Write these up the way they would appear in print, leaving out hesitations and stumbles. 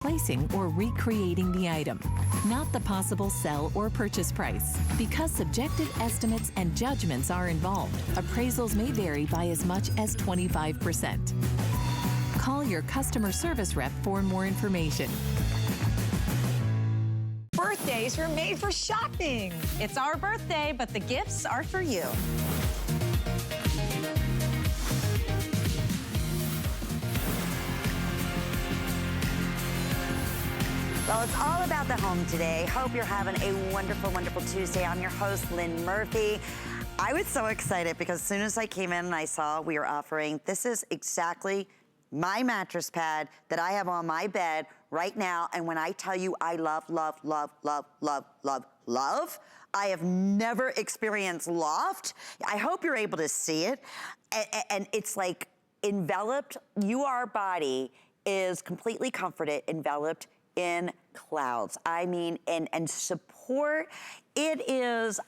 replacing or recreating the item, not the possible sell or purchase price. Because subjective estimates and judgments are involved, appraisals may vary by as much as 25%. Call your customer service rep for more information. Birthdays are made for shopping. It's our birthday, but the gifts are for you. Well, it's all about the home today. Hope you're having a wonderful, wonderful Tuesday. I'm your host, Lynn Murphy. I was so excited because as soon as I came in and I saw we were offering, this is exactly my mattress pad that I have on my bed right now. And when I tell you I love, love, love, love, love, love, love, I have never experienced loft. I hope you're able to see it. And it's like enveloped, our body is completely comforted, enveloped in clouds. I mean, and support. It is,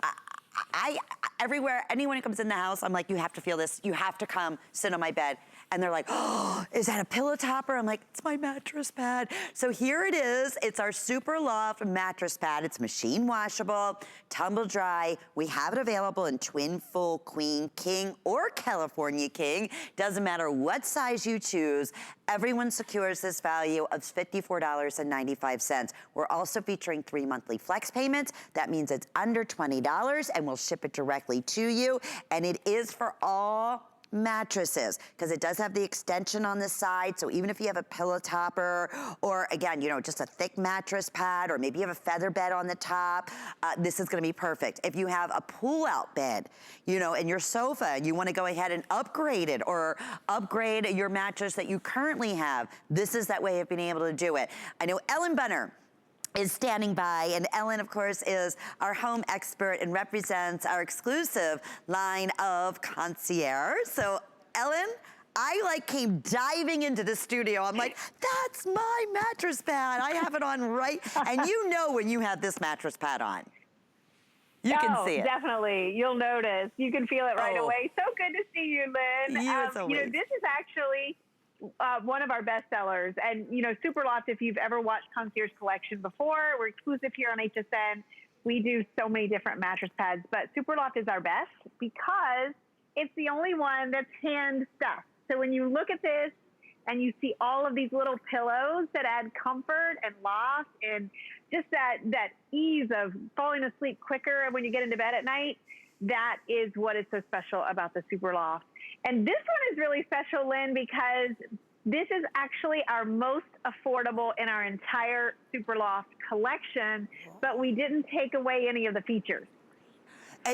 everywhere, anyone who comes in the house, I'm like, you have to feel this. You have to come sit on my bed. And they're like, oh, is that a pillow topper? I'm like, it's my mattress pad. So here it is. It's our Super Loft mattress pad. It's machine washable, tumble dry. We have it available in twin, full, queen, king, or California king. Doesn't matter what size you choose. Everyone secures this value of $54.95. We're also featuring 3 monthly flex payments. That means it's under $20 and we'll ship it directly to you. And it is for all mattresses, because it does have the extension on the side. So even if you have a pillow topper or again, just a thick mattress pad, or maybe you have a feather bed on the top, this is gonna be perfect. If you have a pull-out bed, and your sofa, and you wanna go ahead and upgrade it or upgrade your mattress that you currently have, this is that way of being able to do it. I know Ellen Bunner is standing by, and Ellen, of course, is our home expert and represents our exclusive line of concierge. So, Ellen, I came diving into the studio. I'm like, that's my mattress pad. I have it on right, and when you have this mattress pad on. You can see it. Definitely. You'll notice. You can feel it right away. So good to see you, Lynn. This is actually one of our best sellers. And, Super Loft, if you've ever watched Concierge Collection before, we're exclusive here on HSN. We do so many different mattress pads, but Super Loft is our best because it's the only one that's hand stuffed. So when you look at this and you see all of these little pillows that add comfort and loft and just that ease of falling asleep quicker when you get into bed at night, that is what is so special about the Super Loft. And this one is really special, Lynn, because this is actually our most affordable in our entire Super Loft collection, but we didn't take away any of the features.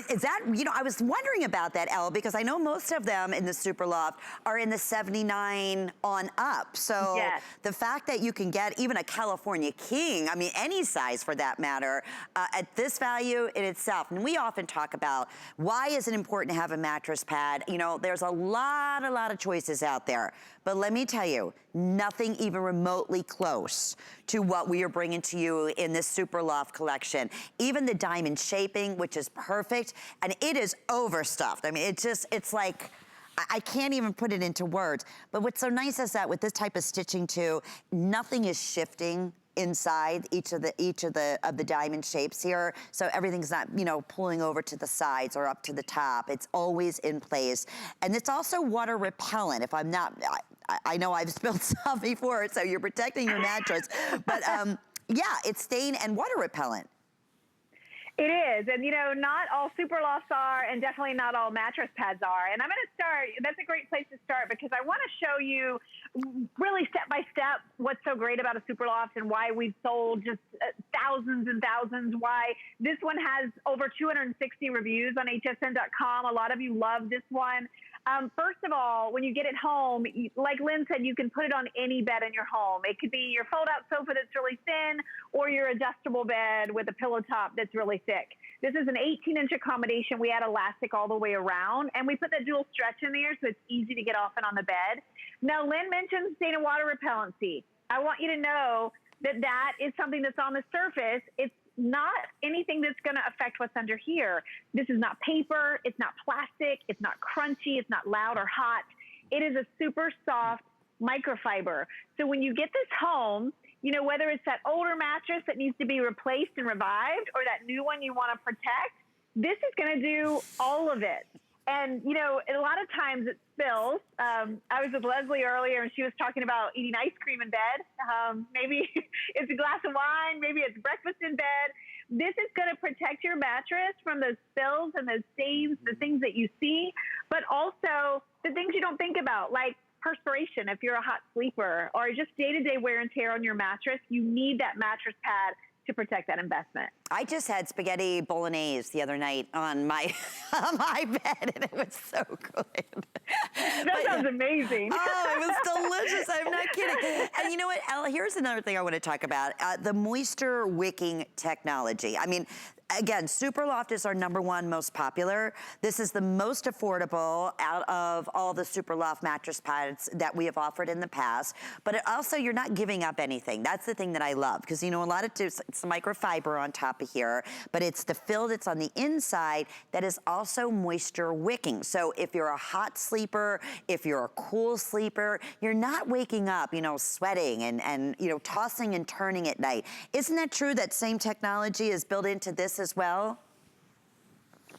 Is that, I was wondering about that, Elle, because I know most of them in the Super Loft are in the 79 on up. So yes, the fact that you can get even a California king, I mean, any size for that matter, at this value in itself. And we often talk about why is it important to have a mattress pad? There's a lot of choices out there. But let me tell you, nothing even remotely close to what we are bringing to you in this Super Loft collection. Even the diamond shaping, which is perfect, and it is overstuffed. I mean, it's like, I can't even put it into words. But what's so nice is that with this type of stitching too, nothing is shifting inside each of the diamond shapes here. So everything's not, pulling over to the sides or up to the top. It's always in place. And it's also water repellent. If I'm not, I know I've spilled some before, so you're protecting your mattress. But yeah, it's stain and water repellent. It is, and not all Super Lofts are, and definitely not all mattress pads are. And I'm going to start, that's a great place to start, because I want to show you really step by step what's so great about a Super Loft and why we've sold just thousands and thousands, why this one has over 260 reviews on hsn.com. A lot of you love this one. First of all, when you get it home, like Lynn said, you can put it on any bed in your home. It could be your fold-out sofa that's really thin or your adjustable bed with a pillow top that's really thick. This is an 18-inch accommodation. We add elastic all the way around, and we put that dual stretch in there so it's easy to get off and on the bed. Now, Lynn mentioned stain and water repellency. I want you to know that that is something that's on the surface. It's not anything that's going to affect what's under here. This is not paper. It's not plastic. It's not crunchy. It's not loud or hot. It is a super soft microfiber. So when you get this home, you know, whether it's that older mattress that needs to be replaced and revived or that new one you want to protect, this is going to do all of it. And, you know, a lot of times it spills. I was with Leslie earlier and she was talking about eating ice cream in bed. Maybe it's a glass of wine, maybe it's breakfast in bed. This is going to protect your mattress from those spills and those stains, the things that you see, but also the things you don't think about, like perspiration if you're a hot sleeper, or just day-to-day wear and tear on your mattress. You need that mattress pad to protect that investment. I just had spaghetti bolognese the other night on my on my bed, and it was so good. That sounds amazing. Oh, it was delicious. I'm not kidding. And you know what, Elle, here's another thing I want to talk about, the moisture wicking technology. I mean, again, Superloft is our #1 most popular. This is the most affordable out of all the Superloft mattress pads that we have offered in the past. But it also, you're not giving up anything. That's the thing that I love, because you know, a lot of times it's the microfiber on top of here, but it's the fill that's on the inside that is also moisture wicking. So if you're a hot sleeper, if you're a cool sleeper, you're not waking up, you know, sweating and you know, tossing and turning at night. Isn't that true that same technology is built into this as well?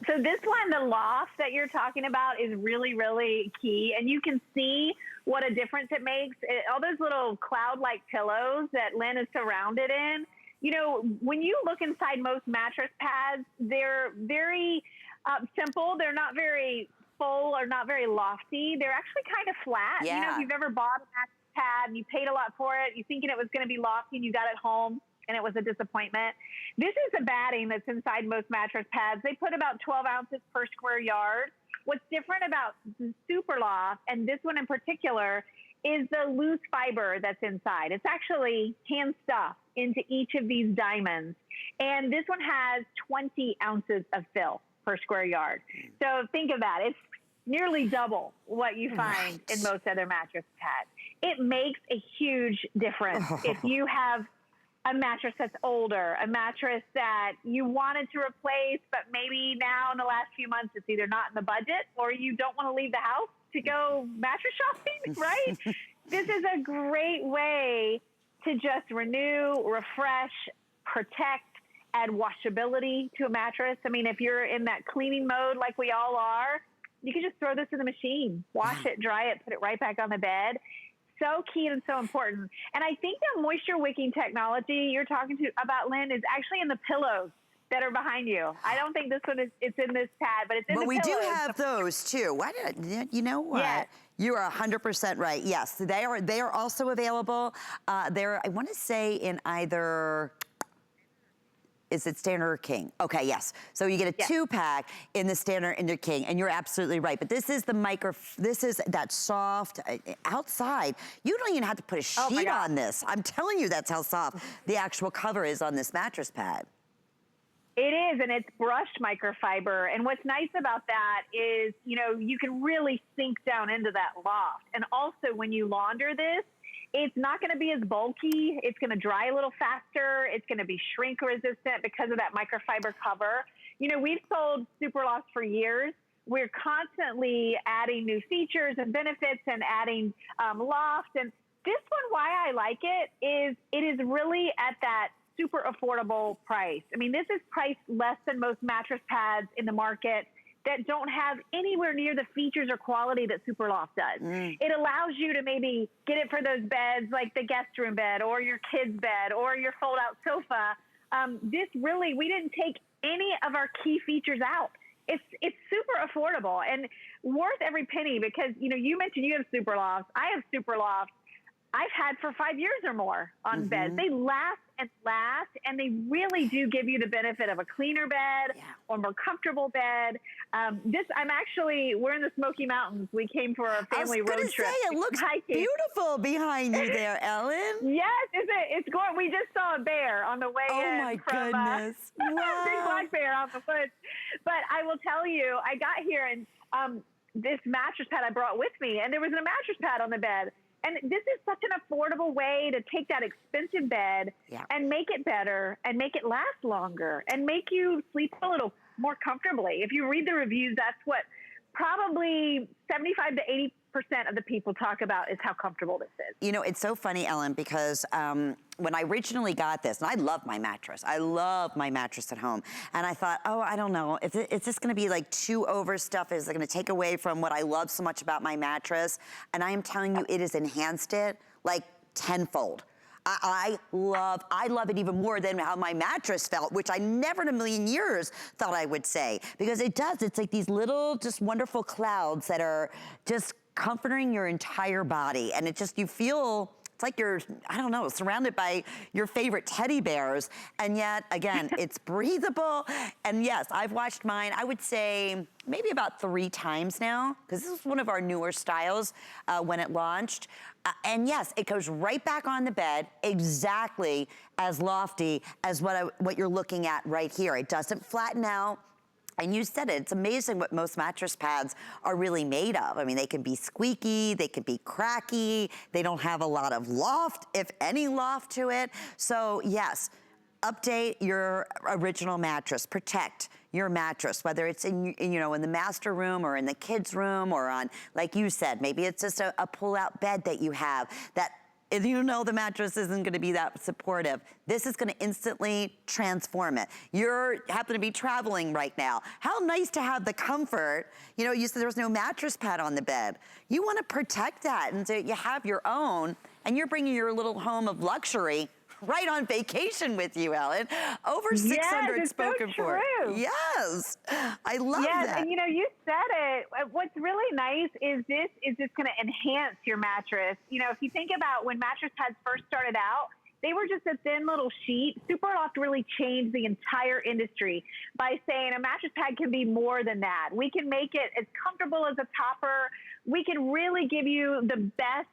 So this one, the loft that you're talking about, is really, really key. And you can see what a difference it makes. All those little cloud-like pillows that Lynn is surrounded in, you know, when you look inside most mattress pads, they're very simple. They're not very full or not very lofty. They're actually kind of flat. Yeah. You know, if you've ever bought a mattress pad and you paid a lot for it, you thinking it was going to be lofty and you got it home and it was a disappointment. This is the batting that's inside most mattress pads. They put about 12 ounces per square yard. What's different about the Superloft, and this one in particular, is the loose fiber that's inside. It's actually hand stuffed into each of these diamonds. And this one has 20 ounces of fill per square yard. So think of that. It's nearly double what you find in most other mattress pads. It makes a huge difference. If you have a mattress that's older, a mattress that you wanted to replace, but maybe now in the last few months it's either not in the budget or you don't want to leave the house to go mattress shopping, right? This is a great way to just renew, refresh, protect, add washability to a mattress. I mean, if you're in that cleaning mode like we all are, you can just throw this in the machine, wash it, dry it, put it right back on the bed. So key and so important. And I think the moisture wicking technology you're talking about, Lynn, is actually in the pillows that are behind you. I don't think this one is, it's in this pad, but it's in the pillows. But we do have those too. Why did, you know what? Yes. You are 100% right. Yes, they are also available. They're, I want to say, in either, is it standard or king? Okay, yes. So you get a 2-pack in the standard and the king, and you're absolutely right. But this is the this is that soft, outside, you don't even have to put a sheet on this. I'm telling you, that's how soft the actual cover is on this mattress pad. It is, and it's brushed microfiber. And what's nice about that is, you know, you can really sink down into that loft. And also when you launder this, it's not going to be as bulky. It's going to dry a little faster. It's going to be shrink resistant because of that microfiber cover. You know, we've sold Superloft for years. We're constantly adding new features and benefits and adding loft. And this one, why I like it is really at that super affordable price. I mean, this is priced less than most mattress pads in the market that don't have anywhere near the features or quality that Superloft does. It allows you to maybe get it for those beds like the guest room bed or your kid's bed or your fold-out sofa. This really, we didn't take any of our key features out. It's super affordable and worth every penny because, you know, you mentioned you have Superloft. I have Superloft. I've had for 5 years or more on beds. They last and last, and they really do give you the benefit of a cleaner bed or more comfortable bed. We're in the Smoky Mountains. We came for a family road trip. I was going to say, it looks beautiful behind you there, Ellen. Yes, it's going. We just saw a bear on the way in. Oh my goodness. Wow. Big black bear off the foot. But I will tell you, I got here and this mattress pad I brought with me, and there was a mattress pad on the bed. And this is such an affordable way to take that expensive bed and make it better and make it last longer and make you sleep a little more comfortably. If you read the reviews, that's what probably 75 to of the people talk about is how comfortable this is. You know, it's so funny, Ellen, because when I originally got this, and I love my mattress. I love my mattress at home. And I thought, oh, I don't know, is this gonna be like too overstuffed? Is it gonna take away from what I love so much about my mattress? And I am telling you, it has enhanced it like tenfold. I love it even more than how my mattress felt, which I never in a million years thought I would say, because it does. It's like these little, just wonderful clouds that are just comforting your entire body. And it just, you feel, it's like you're, I don't know, surrounded by your favorite teddy bears. And yet, again, it's breathable. And yes, I've washed mine, I would say, maybe about 3 times now, because this is one of our newer styles when it launched. And yes, it goes right back on the bed, exactly as lofty as what you're looking at right here. It doesn't flatten out. And you said it, it's amazing what most mattress pads are really made of. I mean, they can be squeaky, they can be cracky, they don't have a lot of loft, if any loft to it. So yes, update your original mattress, protect your mattress, whether it's in, you know, in the master room or in the kids' room or on, like you said, maybe it's just a pull-out bed that you have that, if you know the mattress isn't gonna be that supportive, this is gonna instantly transform it. You happen to be traveling right now. How nice to have the comfort. You know, you said there was no mattress pad on the bed. You wanna protect that, and so you have your own, and you're bringing your little home of luxury right on vacation with you, Ellen. Over 600 spoken for. Yes, I love that. Yes, and you know, you said it. What's really nice is this is just going to enhance your mattress. You know, if you think about when mattress pads first started out, they were just a thin little sheet. Superloft really changed the entire industry by saying a mattress pad can be more than that. We can make it as comfortable as a topper. We can really give you the best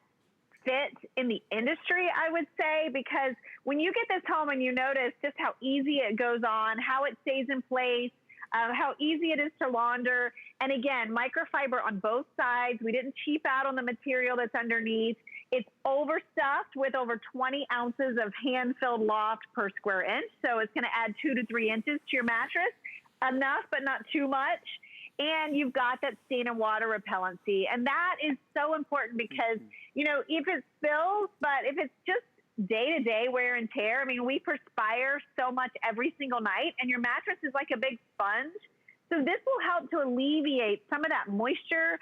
fit in the industry, I would say, because when you get this home and you notice just how easy it goes on, how it stays in place, how easy it is to launder. And again, microfiber on both sides. We didn't cheap out on the material that's underneath. It's overstuffed with over 20 ounces of hand-filled loft per square inch. So it's going to add 2 to 3 inches to your mattress. Enough, but not too much. And you've got that stain and water repellency. And that is so important because, you know, if it spills, but if it's just day-to-day wear and tear, I mean, we perspire so much every single night, and your mattress is like a big sponge. So this will help to alleviate some of that moisture,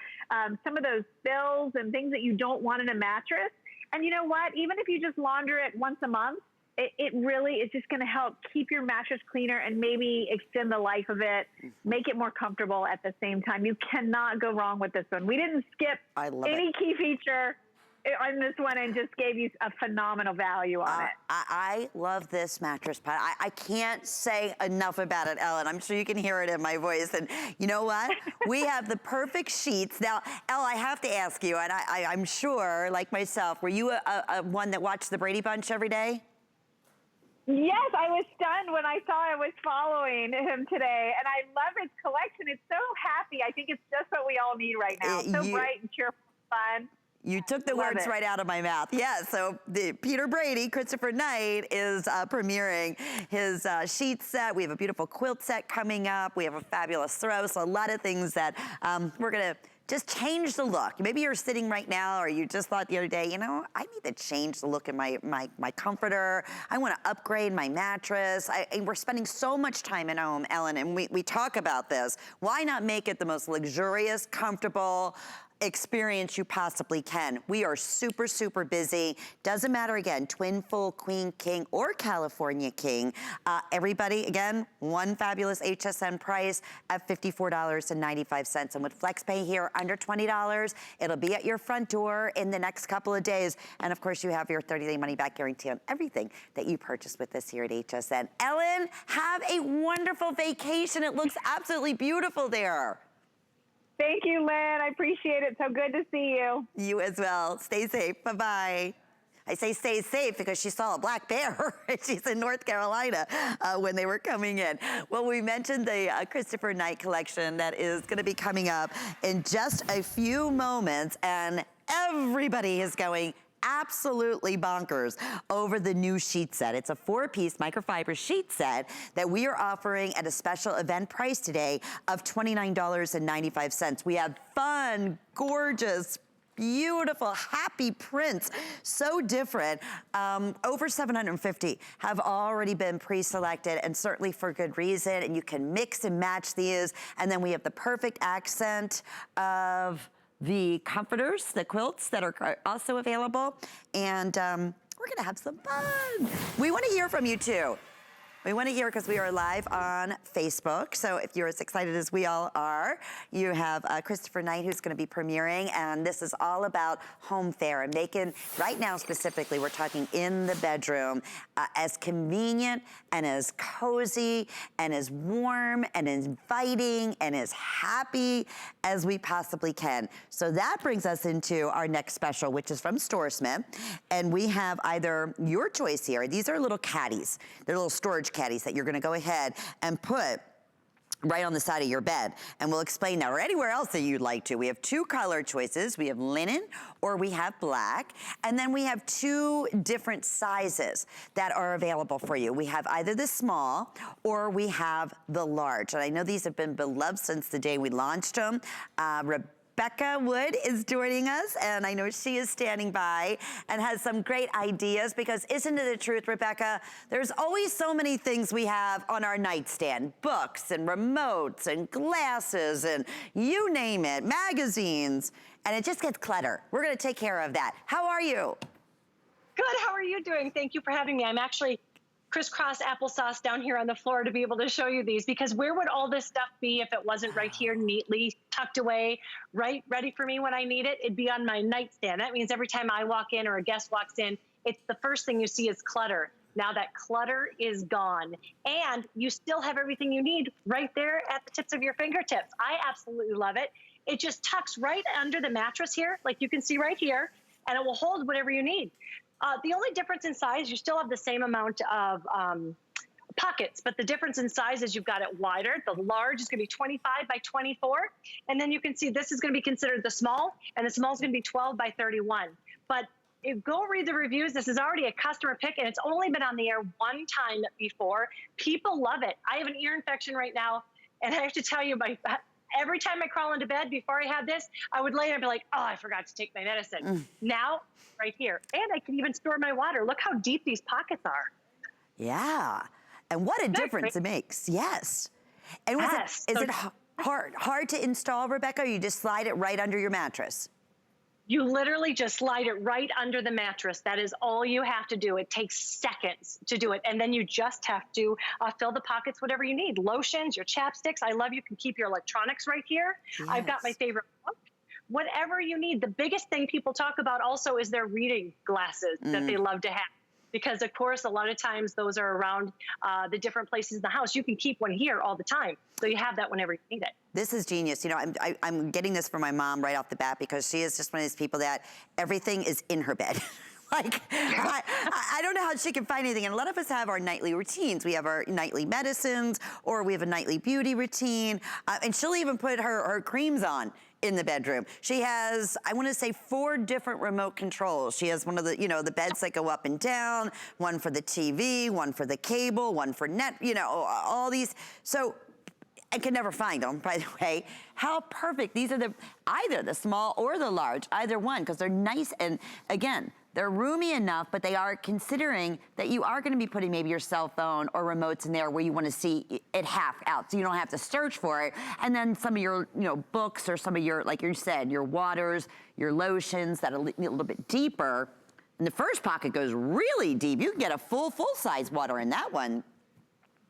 some of those spills and things that you don't want in a mattress. And you know what? Even if you just launder it once a month, it really is just going to help keep your mattress cleaner and maybe extend the life of it, make it more comfortable at the same time. You cannot go wrong with this one. We didn't skip any key feature on this one and just gave you a phenomenal value on it. I love this mattress pad. I can't say enough about it, Ellen. I'm sure you can hear it in my voice. And you know what? We have the perfect sheets. Now, Elle, I have to ask you, and I'm sure, like myself, were you a one that watched the Brady Bunch every day? Yes, I was stunned when I saw I was following him today, and I love his collection. It's so happy. I think it's just what we all need right now. So bright and cheerful, fun. You took the words right out of my mouth. Yeah, so Peter Brady, Christopher Knight, is premiering his sheet set. We have a beautiful quilt set coming up. We have a fabulous throw, so a lot of things that we're gonna just change the look. Maybe you're sitting right now, or you just thought the other day, you know, I need to change the look in my comforter. I wanna upgrade my mattress. And we're spending so much time at home, Ellen, and we talk about this. Why not make it the most luxurious, comfortable experience you possibly can? We are super, super busy. Doesn't matter, again, twin, full, queen, king, or California king. Everybody, again, one fabulous HSN price at $54.95. And with FlexPay here, under $20, it'll be at your front door in the next couple of days. And of course, you have your 30-day money-back guarantee on everything that you purchase with us here at HSN. Ellen, have a wonderful vacation. It looks absolutely beautiful there. Thank you, Lynn. I appreciate it. So good to see you. You as well. Stay safe. Bye-bye. I say stay safe because she saw a black bear. She's in North Carolina when they were coming in. Well, we mentioned the Christopher Knight collection that is going to be coming up in just a few moments, and everybody is going absolutely bonkers over the new sheet set. It's a 4-piece microfiber sheet set that we are offering at a special event price today of $29.95. We have fun, gorgeous beautiful, happy prints. So different. Over 750 have already been pre-selected, and certainly for good reason. And you can mix and match these. And then we have the perfect accent of the comforters, the quilts that are also available. And we're gonna have some fun. We wanna hear from you too. We want to hear, because we are live on Facebook. So if you're as excited as we all are, you have Christopher Knight, who's going to be premiering. And this is all about home fare and making, right now specifically, we're talking in the bedroom, as convenient and as cozy and as warm and inviting and as happy as we possibly can. So that brings us into our next special, which is from StoreSmith. And we have either your choice here. These are little caddies. They're little storage caddies that you're gonna go ahead and put right on the side of your bed. And we'll explain that, or anywhere else that you'd like to. We have two color choices. We have linen or we have black. And then we have two different sizes that are available for you. We have either the small or we have the large. And I know these have been beloved since the day we launched them. Rebecca Wood is joining us, and I know she is standing by and has some great ideas, because isn't it the truth, Rebecca? There's always so many things we have on our nightstand, books and remotes and glasses and you name it, magazines, and it just gets clutter. We're gonna take care of that. How are you? Good, how are you doing? Thank you for having me. I'm actually crisscross applesauce down here on the floor to be able to show you these, because where would all this stuff be if it wasn't right here, neatly tucked away, right, ready for me when I need it? It'd be on my nightstand. That means every time I walk in or a guest walks in, it's the first thing you see is clutter. Now that clutter is gone, and you still have everything you need right there at the tips of your fingertips. I absolutely love it. It just tucks right under the mattress here, like you can see right here, and it will hold whatever you need. The only difference in size, you still have the same amount of pockets, but the difference in size is you've got it wider. The large is going to be 25 by 24. And then you can see this is going to be considered the small, and the small is going to be 12 by 31. But go read the reviews. This is already a customer pick, and it's only been on the air one time before. People love it. I have an ear infection right now, and I have to tell you, every time I crawl into bed before I had this, I would lay there and be like, oh, I forgot to take my medicine. Now, right here. And I can even store my water. Look how deep these pockets are. Yeah. And what a difference it makes. Yes. And is it hard to install, Rebecca, or you just slide it right under your mattress? You literally just slide it right under the mattress. That is all you have to do. It takes seconds to do it. And then you just have to fill the pockets, whatever you need. Lotions, your chapsticks. I love you can keep your electronics right here. Yes. I've got my favorite book. Whatever you need. The biggest thing people talk about also is their reading glasses that they love to have. Because, of course, a lot of times those are around the different places in the house. You can keep one here all the time. So you have that whenever you need it. This is genius. You know, I'm getting this from my mom right off the bat, because she is just one of these people that everything is in her bed. Like, I don't know how she can find anything. And a lot of us have our nightly routines. We have our nightly medicines, or we have a nightly beauty routine. And she'll even put her creams on in the bedroom. She has, I want to say, 4 different remote controls. She has one of the, you know, the beds that go up and down, one for the TV, one for the cable, one for net, you know, all these. So I can never find them, by the way. How perfect. These are either the small or the large, either one, because they're nice. And again, they're roomy enough, but they are considering that you are going to be putting maybe your cell phone or remotes in there where you want to see it half out, so you don't have to search for it. And then some of your, you know, books, or some of your, like you said, your waters, your lotions that are a little bit deeper. And the first pocket goes really deep. You can get a full-size water in that one.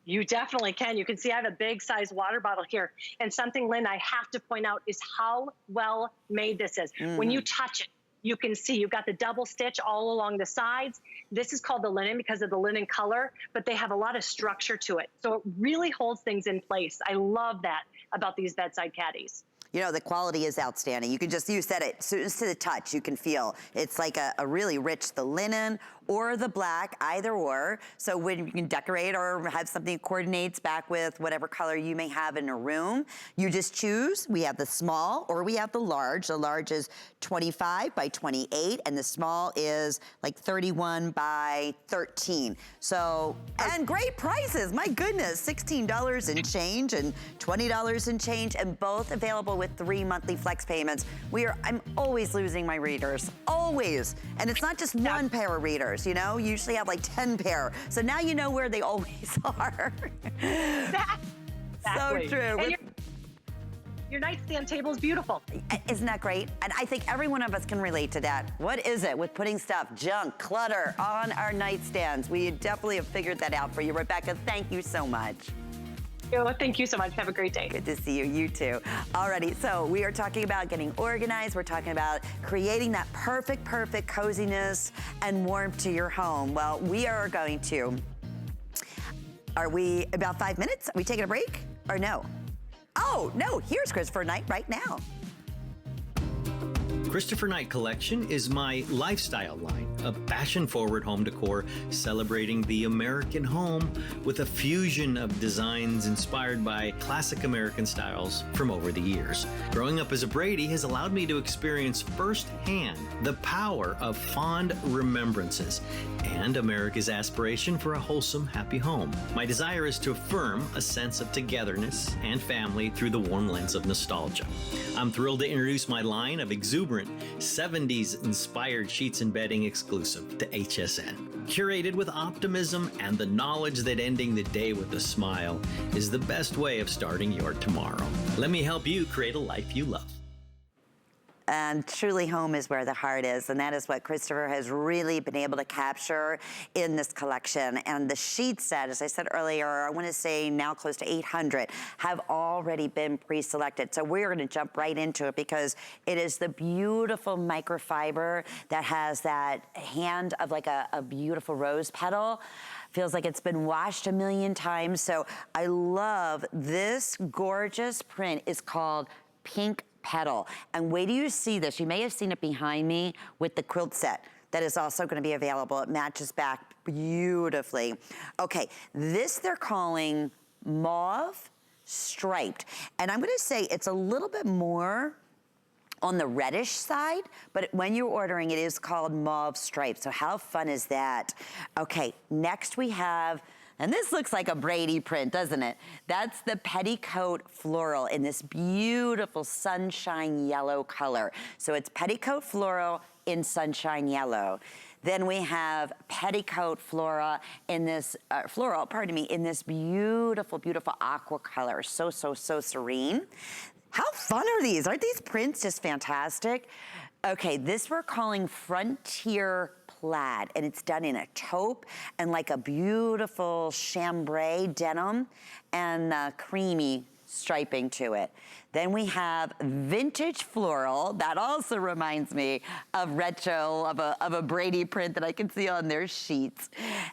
You definitely can. You can see I have a big size water bottle here. And something, Lynn, I have to point out is how well made this is. When you touch it, you can see you've got the double stitch all along the sides. This is called the linen because of the linen color, but they have a lot of structure to it. So it really holds things in place. I love that about these bedside caddies. You know, the quality is outstanding. You can just, you said it, so just to the touch, you can feel it's like a really rich, the linen or the black, either or. So when you can decorate or have something that coordinates back with whatever color you may have in a room, you just choose. We have the small or we have the large. The large is 25 by 28 and the small is like 31 by 13. So, and great prices, my goodness, $16 and change and $20 and change, and both available available with 3 monthly flex payments. I'm always losing my readers, always. And it's not just one pair of readers, you know? You usually have like 10 pair. So now you know where they always are. Exactly. So true. And your nightstand table is beautiful. Isn't that great? And I think every one of us can relate to that. What is it with putting stuff, junk, clutter on our nightstands? We definitely have figured that out for you. Rebecca, thank you so much. Thank you so much. Have a great day. Good to see you. You too. Alrighty, so we are talking about getting organized. We're talking about creating that perfect coziness and warmth to your home. Well, we are going to. Are we about 5 minutes? Are we taking a break or no? Oh, no, here's Christopher Knight right now. Christopher Knight Collection is my lifestyle line of fashion-forward home decor celebrating the American home with a fusion of designs inspired by classic American styles from over the years. Growing up as a Brady has allowed me to experience firsthand the power of fond remembrances and America's aspiration for a wholesome, happy home. My desire is to affirm a sense of togetherness and family through the warm lens of nostalgia. I'm thrilled to introduce my line of exuberant 70s inspired sheets and bedding exclusive to HSN. Curated with optimism and the knowledge that ending the day with a smile is the best way of starting your tomorrow. Let me help you create a life you love. And truly home is where the heart is, and that is what Christopher has really been able to capture in this collection. And the sheet set, as I said earlier, I want to say now close to 800, have already been pre-selected. So we're going to jump right into it because it is the beautiful microfiber that has that hand of like a beautiful rose petal. Feels like it's been washed a million times. So I love this gorgeous print. It's called Pink Petal. And wait till you see this. You may have seen it behind me with the quilt set that is also going to be available. It matches back beautifully. Okay, this they're calling mauve striped. And I'm going to say it's a little bit more on the reddish side, but when you're ordering, it is called mauve striped. So how fun is that? Okay, next we have, and this looks like a Brady print, doesn't it? That's the petticoat floral in this beautiful sunshine yellow color. So it's petticoat floral in sunshine yellow. Then we have petticoat floral in this in this beautiful, beautiful aqua color. So serene. How fun are these? Aren't these prints just fantastic? Okay, this we're calling Frontier Plaid, and it's done in a taupe and like a beautiful chambray denim and creamy striping to it. Then we have Vintage Floral. That also reminds me of retro, of a Brady print that I can see on their sheets.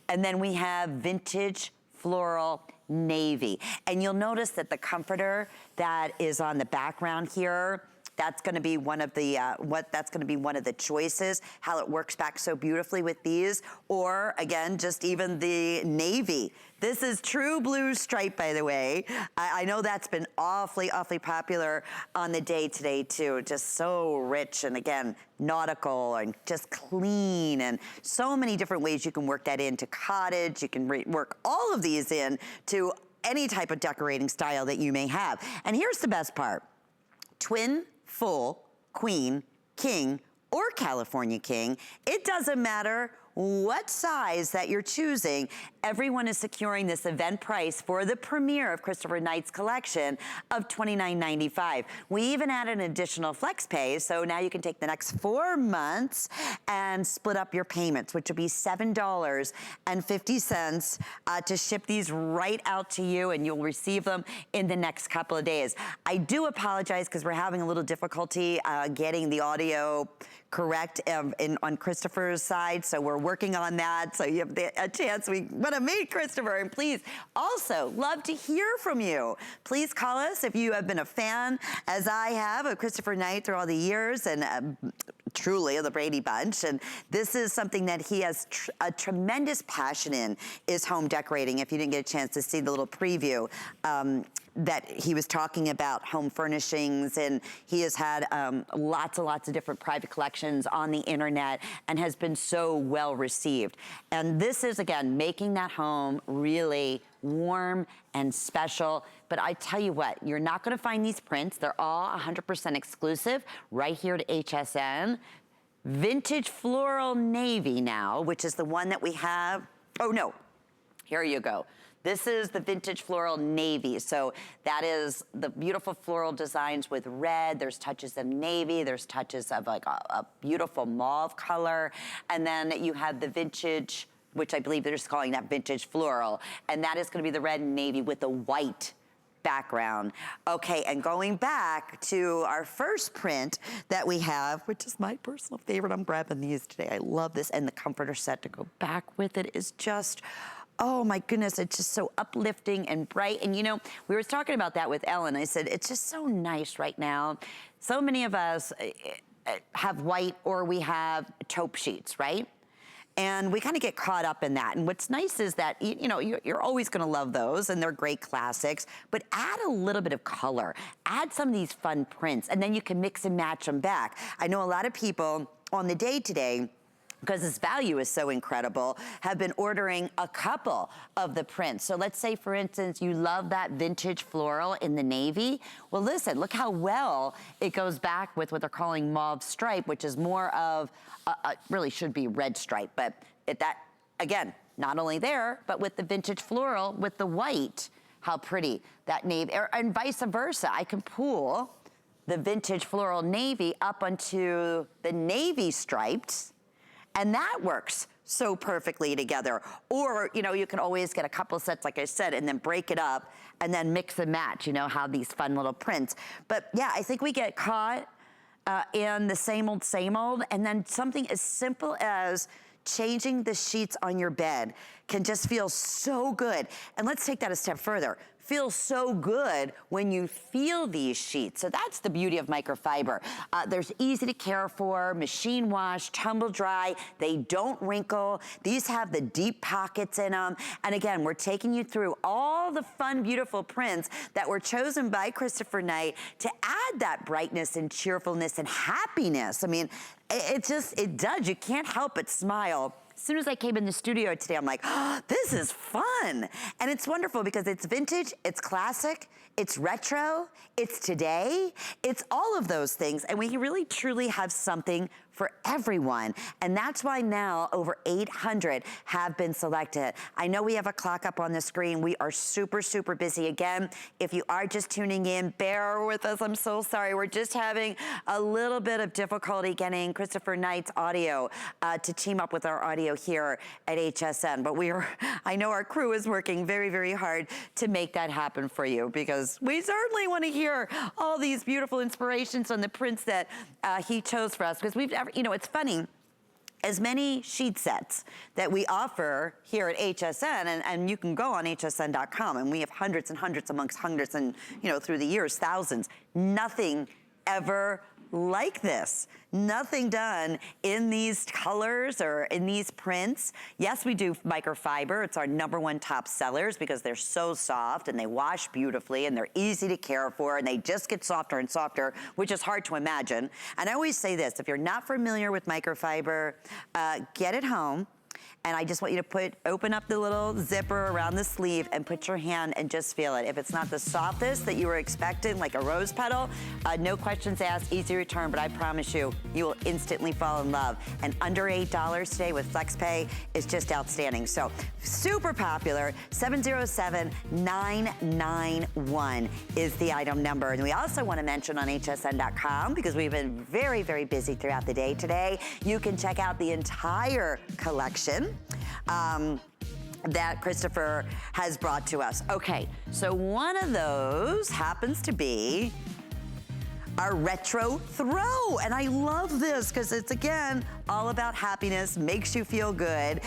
And then we have Vintage Floral Navy. And you'll notice that the comforter that is on the background here, that's going to be one of the choices, how it works back so beautifully with these, or again, just even the navy. This is true blue stripe, by the way. I know that's been awfully popular on the day today too. Just so rich and again, nautical and just clean, and so many different ways you can work that into cottage. You can work all of these in to any type of decorating style that you may have. And here's the best part. Twin, full, queen, king, or California king, it doesn't matter what size that you're choosing, everyone is securing this event price for the premiere of Christopher Knight's collection of $29.95. We even added an additional flex pay, so now you can take the next 4 months and split up your payments, which would be $7.50 to ship these right out to you, and you'll receive them in the next couple of days. I do apologize because we're having a little difficulty getting the audio correct on Christopher's side, so we're working on that. So you have a chance. We want to meet Christopher, and please also love to hear from you. Please call us if you have been a fan, as I have, of Christopher Knight through all the years, and truly of the Brady Bunch. And this is something that he has a tremendous passion in, is home decorating. If you didn't get a chance to see the little preview, that he was talking about home furnishings, and he has had lots and lots of different private collections on the internet and has been so well received. And this is, again, making that home really warm and special. But I tell you what, you're not gonna find these prints. They're all 100% exclusive right here to HSN. Vintage floral navy now, which is the one that we have. Oh no, here you go. This is the vintage floral navy. So that is the beautiful floral designs with red. There's touches of navy. There's touches of like a beautiful mauve color. And then you have the vintage, which I believe they're just calling that vintage floral. And that is gonna be the red and navy with the white background. Okay, and going back to our first print that we have, which is my personal favorite. I'm grabbing these today. I love this. And the comforter set to go back with it is just, oh my goodness, it's just so uplifting and bright. And you know, we were talking about that with Ellen. I said, it's just so nice right now. So many of us have white or we have taupe sheets, right? And we kind of get caught up in that. And what's nice is that, you know, you're always gonna love those and they're great classics, but add a little bit of color, add some of these fun prints, and then you can mix and match them back. I know a lot of people on the day today, because this value is so incredible, have been ordering a couple of the prints. So let's say, for instance, you love that vintage floral in the navy. Well, listen, look how well it goes back with what they're calling mauve stripe, which is more of, really should be red stripe, but that, again, not only there, but with the vintage floral, with the white, how pretty that navy, and vice versa. I can pull the vintage floral navy up onto the navy stripes, and that works so perfectly together. Or, you know, you can always get a couple sets, like I said, and then break it up and then mix and match, you know, have these fun little prints. But yeah, I think we get caught in the same old, and then something as simple as changing the sheets on your bed can just feel so good. And let's take that a step further. Feels so good when you feel these sheets. So that's the beauty of microfiber. There's easy to care for, machine wash, tumble dry. They don't wrinkle. These have the deep pockets in them. And again, we're taking you through all the fun, beautiful prints that were chosen by Christopher Knight to add that brightness and cheerfulness and happiness. I mean, it does. You can't help but smile. As soon as I came in the studio today, I'm like, oh, this is fun. And it's wonderful because it's vintage, it's classic, it's retro, it's today, it's all of those things. And we really truly have something for everyone. And that's why now over 800 have been selected. I know we have a clock up on the screen. We are super, super busy. Again, if you are just tuning in, bear with us. I'm so sorry. We're just having a little bit of difficulty getting Christopher Knight's audio to team up with our audio here at HSN. But I know our crew is working very, very hard to make that happen for you, because we certainly want to hear all these beautiful inspirations on the prints that he chose for us. Because you know, it's funny, as many sheet sets that we offer here at HSN, and you can go on hsn.com, and we have hundreds and hundreds amongst hundreds, and you know, through the years, thousands. Nothing ever like this. Nothing done in these colors or in these prints. Yes, we do microfiber. It's our #1 top sellers because they're so soft and they wash beautifully and they're easy to care for, and they just get softer and softer, which is hard to imagine. And I always say this, if you're not familiar with microfiber, get it home. And I just want you to open up the little zipper around the sleeve and put your hand and just feel it. If it's not the softest that you were expecting, like a rose petal, no questions asked, easy return, but I promise you, you will instantly fall in love. And under $8 today with FlexPay is just outstanding. So super popular, 707-991 is the item number. And we also want to mention on hsn.com, because we've been very, very busy throughout the day today, you can check out the entire collection that Christopher has brought to us. Okay, so one of those happens to be our retro throw. And I love this because it's, again, all about happiness, makes you feel good.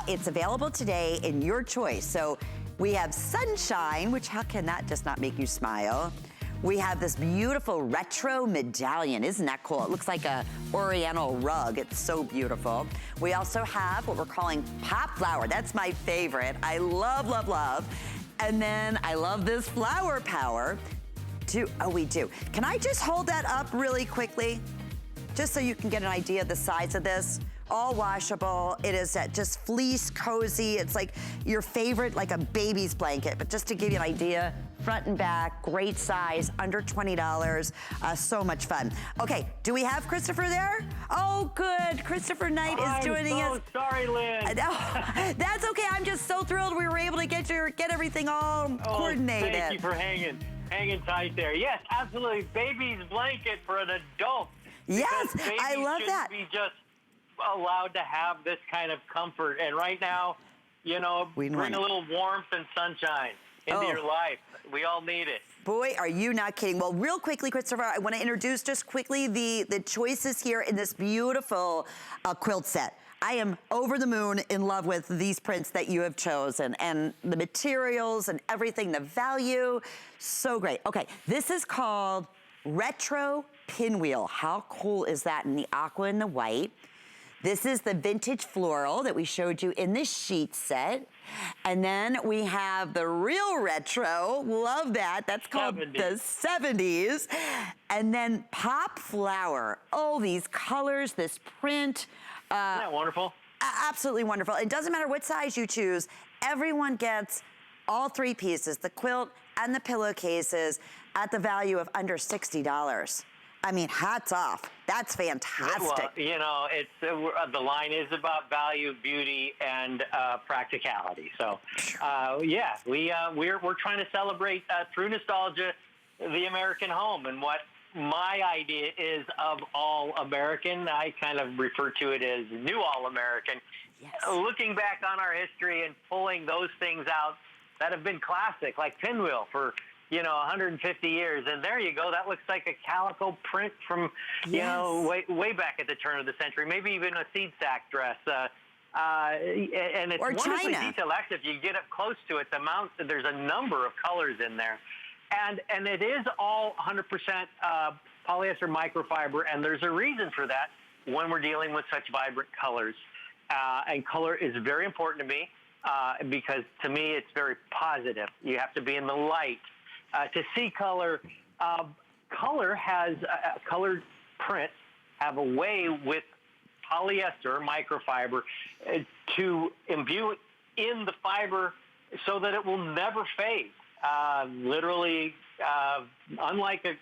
It's available today in your choice. So we have Sunshine, which how can that just not make you smile? We have this beautiful retro medallion. Isn't that cool? It looks like a oriental rug. It's so beautiful. We also have what we're calling Pop Flower. That's my favorite. I love, love, love. And then I love this flower power. Oh, we do. Can I just hold that up really quickly? Just so you can get an idea of the size of this. All washable. It is just fleece cozy. It's like your favorite, like a baby's blanket. But just to give you an idea, front and back, great size, under $20. So much fun. Okay, do we have Christopher there? Oh, good. Christopher Knight is joining us. I'm so sorry, Lynn. That's okay. I'm just so thrilled we were able to get everything all coordinated. Thank you for hanging tight there. Yes, absolutely. Baby's blanket for an adult. Yes, I love that. Be just allowed to have this kind of comfort. And right now, you know, bring a little warmth and sunshine into your life. We all need it. Boy, are you not kidding. Well, real quickly, Christopher, I want to introduce just quickly the choices here in this beautiful quilt set. I am over the moon in love with these prints that you have chosen and the materials and everything, the value, so great. Okay, this is called Retro Pinwheel. How cool is that in the aqua and the white? This is the vintage floral that we showed you in the sheet set. And then we have the real retro, love that. That's called the 70s. And then pop flower. Oh, these colors, this print. Isn't that wonderful? Absolutely wonderful. It doesn't matter what size you choose. Everyone gets all three pieces, the quilt and the pillowcases, at the value of under $60. I mean, hats off. That's fantastic. Well, you know, it's the line is about value, beauty, and practicality. So, yeah, we're trying to celebrate through nostalgia the American home and what my idea is of all American. I kind of refer to it as new all American. Yes. Looking back on our history and pulling those things out that have been classic, like Pinwheel for 150 years. And there you go. That looks like a calico print from, way back at the turn of the century, maybe even a seed sack dress. And it's wonderfully detailed. Actually, if you get up close to it, there's a number of colors in there. And it is all 100% polyester microfiber. And there's a reason for that when we're dealing with such vibrant colors. And color is very important to me because to me, it's very positive. You have to be in the light. To see color, colored prints have a way with polyester microfiber to imbue in the fiber so that it will never fade. Literally, unlike a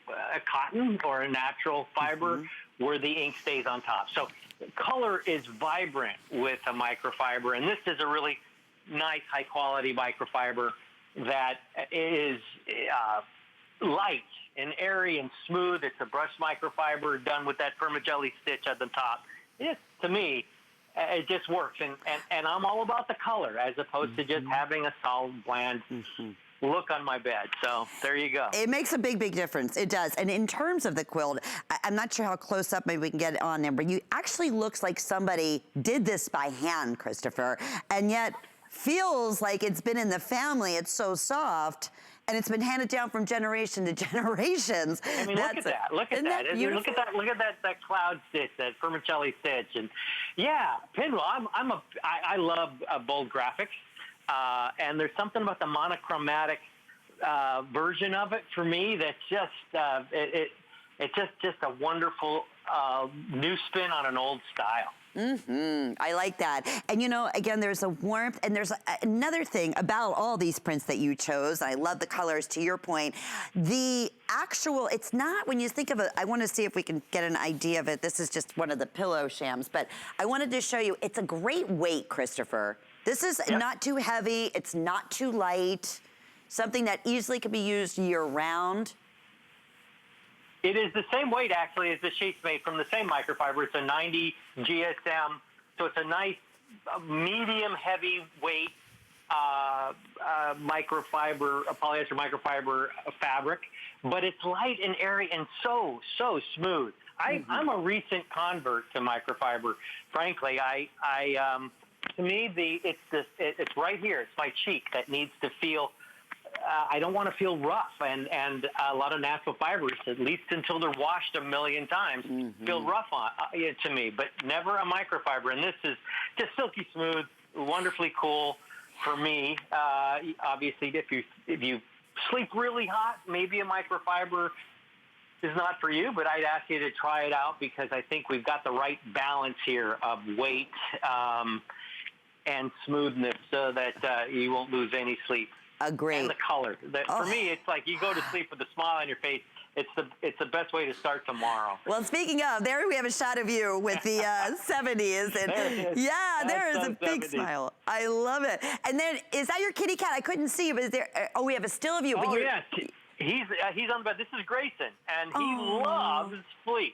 cotton or a natural fiber where the ink stays on top. So color is vibrant with a microfiber, and this is a really nice, high-quality microfiber that is light and airy and smooth. It's a brushed microfiber done with that vermicelli stitch at the top. To me, it just works. And I'm all about the color as opposed to just having a solid, bland look on my bed. So there you go. It makes a big, big difference. It does. And in terms of the quilt, I'm not sure how close up, maybe we can get it on there, but you actually looks like somebody did this by hand, Christopher, and yet feels like it's been in the family. It's so soft, and it's been handed down from generation to generations. I mean, look at that. Look at that. Look at that cloud stitch, that vermicelli stitch, and yeah, Pinwheel. I love bold graphics, and there's something about the monochromatic version of it for me that's just it's just a wonderful new spin on an old style. I like that. And again, there's a warmth, and there's another thing about all these prints that you chose. I love the colors, to your point. The actual, it's not, when you think of it, I want to see if we can get an idea of it. This is just one of the pillow shams, but I wanted to show you, it's a great weight, Christopher. This is not too heavy. It's not too light. Something that easily can be used year round. It is the same weight, actually, as the sheets made from the same microfiber. It's a 90 GSM, so it's a nice medium heavy weight microfiber, polyester microfiber fabric, but it's light and airy and so smooth. I'm a recent convert to microfiber. Frankly, to me, it's right here. It's my cheek that needs to feel. I don't want to feel rough, and a lot of natural fibers, at least until they're washed a million times, feel rough to me, but never a microfiber. And this is just silky smooth, wonderfully cool. for me. Obviously, if you sleep really hot, maybe a microfiber is not for you, but I'd ask you to try it out because I think we've got the right balance here of weight and smoothness so that you won't lose any sleep. Agreed. And the color. For me, it's like you go to sleep with a smile on your face. It's the best way to start tomorrow. Well, speaking of, there we have a shot of you with the 70s. And there is a big smile. I love it. And then, is that your kitty cat? I couldn't see, but is there, we have a still of you. But yes. He's on the bed. This is Grayson, and he loves fleece,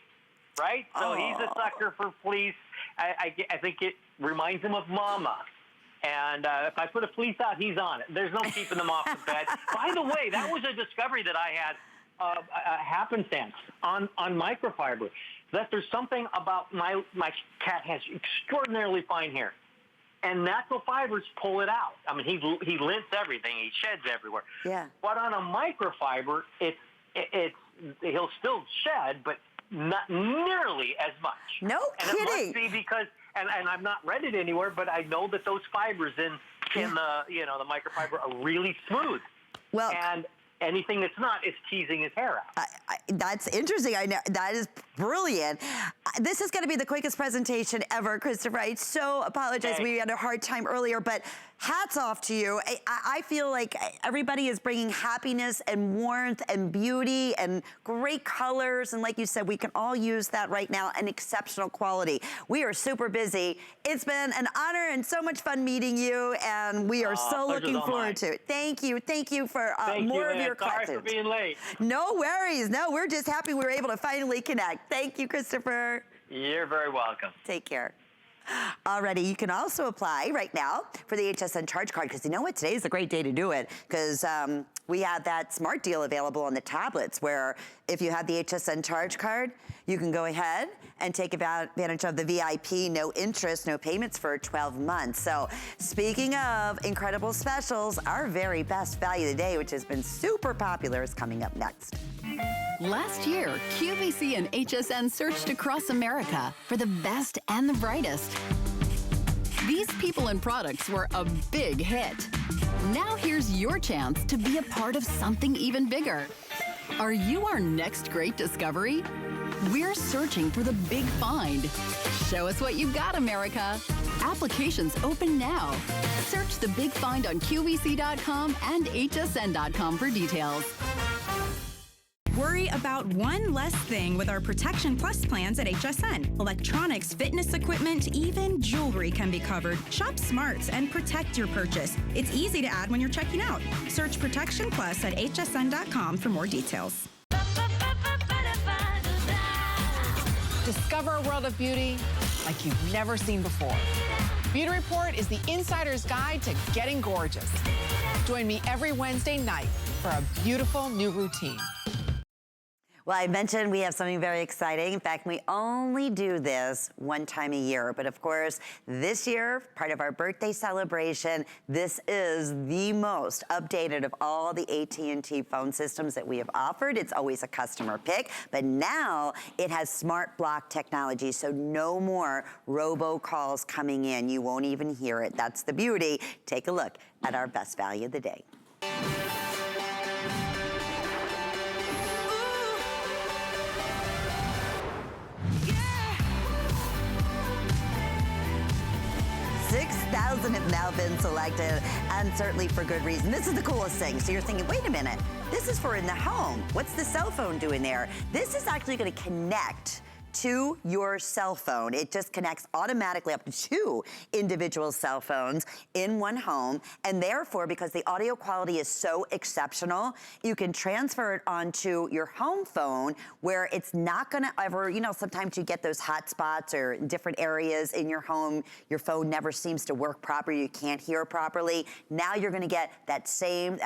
right? So he's a sucker for fleece. I think it reminds him of Mama. And if I put a fleece out, he's on it. There's no keeping them off the bed. By the way, that was a discovery that I had. Happenstance on microfiber, that there's something about my cat has extraordinarily fine hair, and natural fibers pull it out. I mean, he lints everything, he sheds everywhere. Yeah. But on a microfiber, he'll still shed, but not nearly as much. No and kidding. It must be because, and I've not read it anywhere, but I know that those fibers in the the microfiber are really smooth. Well. And anything that's not is teasing his hair out. That's interesting. I know that is brilliant. This is going to be the quickest presentation ever, Christopher. I so apologize. Thanks. We had a hard time earlier, but hats off to you. I feel like everybody is bringing happiness and warmth and beauty and great colors. And like you said, we can all use that right now and exceptional quality. We are super busy. It's been an honor and so much fun meeting you. And we are so looking forward to it. Thank you. Thank you for more of your content. Sorry for being late. No worries. No, we're just happy we were able to finally connect. Thank you, Christopher. You're very welcome. Take care. Alrighty, you can also apply right now for the HSN charge card because you know what? Today is a great day to do it because we have that smart deal available on the tablets where if you have the HSN charge card, you can go ahead and take advantage of the VIP, no interest, no payments for 12 months. So speaking of incredible specials, our very best value of the day, which has been super popular, is coming up next. Last year, QVC and HSN searched across America for the best and the brightest. These people and products were a big hit. Now here's your chance to be a part of something even bigger. Are you our next great discovery? We're searching for the big find. Show us what you've got, America. Applications open now. Search the big find on QVC.com and HSN.com for details. Worry about one less thing with our Protection Plus plans at HSN. Electronics, fitness equipment, even jewelry can be covered. Shop smart and protect your purchase. It's easy to add when you're checking out. Search Protection Plus at hsn.com for more details. Discover a world of beauty like you've never seen before. Beauty Report is the insider's guide to getting gorgeous. Join me every Wednesday night for a beautiful new routine. Well, I mentioned we have something very exciting. In fact, we only do this one time a year. But of course, this year, part of our birthday celebration, this is the most updated of all the AT&T phone systems that we have offered. It's always a customer pick, but now it has smart block technology, so no more robocalls coming in. You won't even hear it. That's the beauty. Take a look at our best value of the day. Have now been selected, and certainly for good reason. This is the coolest thing. So you're thinking, wait a minute, this is for in the home. What's the cell phone doing there? This is actually going to connect to your cell phone. It just connects automatically up to 2 individual cell phones in one home, and therefore, because the audio quality is so exceptional, you can transfer it onto your home phone where it's not gonna ever, sometimes you get those hot spots or different areas in your home, your phone never seems to work properly, you can't hear properly. Now you're gonna get that same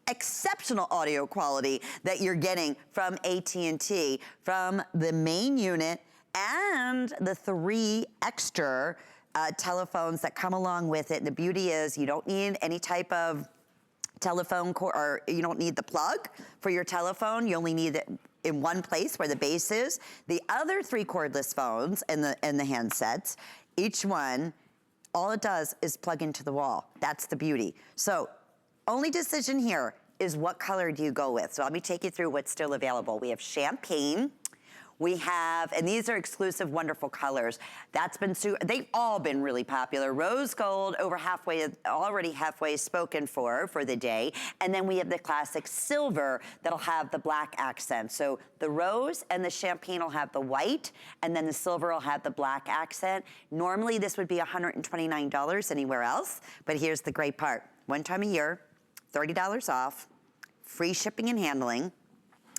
exceptional audio quality that you're getting from AT&T from the main unit and the 3 extra telephones that come along with it. And the beauty is you don't need any type of telephone cord, or you don't need the plug for your telephone. You only need it in one place where the base is. The other 3 cordless phones and the handsets, each one all it does is plug into the wall. That's the beauty. So only decision here is what color do you go with? So let me take you through what's still available. We have champagne. We have, and these are exclusive, wonderful colors. That's been, they've all been really popular. Rose gold, over halfway, already halfway spoken for the day. And then we have the classic silver that'll have the black accent. So the rose and the champagne will have the white, and then the silver will have the black accent. Normally this would be $129 anywhere else, but here's the great part. One time a year, $30 off, free shipping and handling,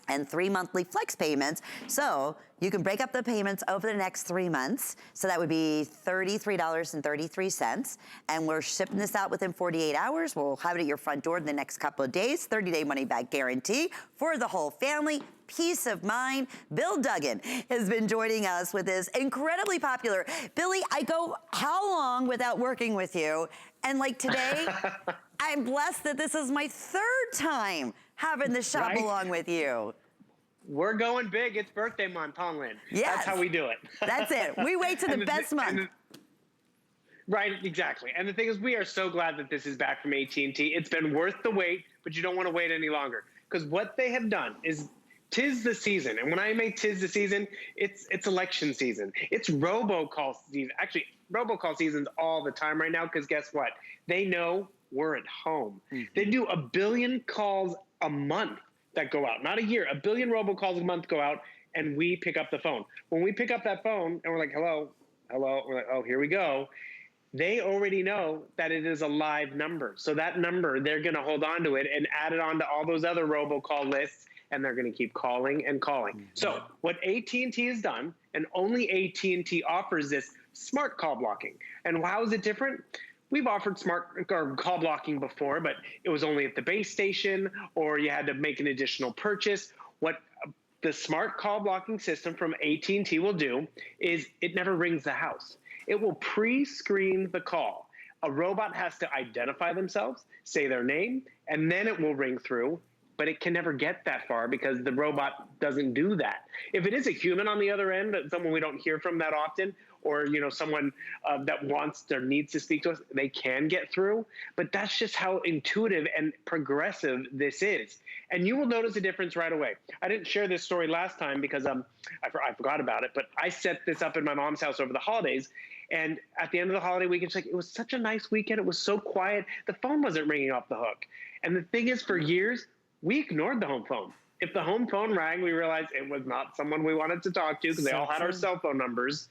and 3 monthly flex payments. So you can break up the payments over the next 3 months. So that would be $33.33. And we're shipping this out within 48 hours. We'll have it at your front door in the next couple of days. 30-day money-back guarantee for the whole family. Peace of mind. Bill Duggan has been joining us with this incredibly popular. Billy, I go how long without working with you? And like today, I'm blessed that this is my 3rd time having the shop Right? along with you. We're going big. It's birthday month, huh, Lynn? Yes. That's how we do it. That's it. We wait to the best month. Right, exactly. And the thing is, we are so glad that this is back from AT&T. It's been worth the wait, but you don't want to wait any longer. Because what they have done is, 'tis the season. And when I make 'tis the season, it's election season. It's robocall season. Actually, robocall season's all the time right now, because guess what? They know we're at home. They do 1 billion calls a month that go out, not a year. 1 billion robocalls a month go out, and we pick up the phone. When we pick up that phone and we're like, hello, we're like, oh, here we go. They already know that it is a live number. So that number, they're going to hold on to it and add it on to all those other robocall lists, and they're going to keep calling and calling. So what AT&T has done, and only AT&T offers this, smart call blocking. And how is it different? We've offered smart or call blocking before, but it was only at the base station, or you had to make an additional purchase. What the smart call blocking system from AT&T will do is it never rings the house. It will pre-screen the call. A robot has to identify themselves, say their name, and then it will ring through. But it can never get that far because the robot doesn't do that. If it is a human on the other end, someone we don't hear from that often, or someone that wants or needs to speak to us, they can get through. But that's just how intuitive and progressive this is. And you will notice a difference right away. I didn't share this story last time because I forgot about it, but I set this up in my mom's house over the holidays. And at the end of the holiday weekend, she's like, it was such a nice weekend. It was so quiet. The phone wasn't ringing off the hook. And the thing is, for years, we ignored the home phone. If the home phone rang, we realized it was not someone we wanted to talk to because they all had our cell phone numbers.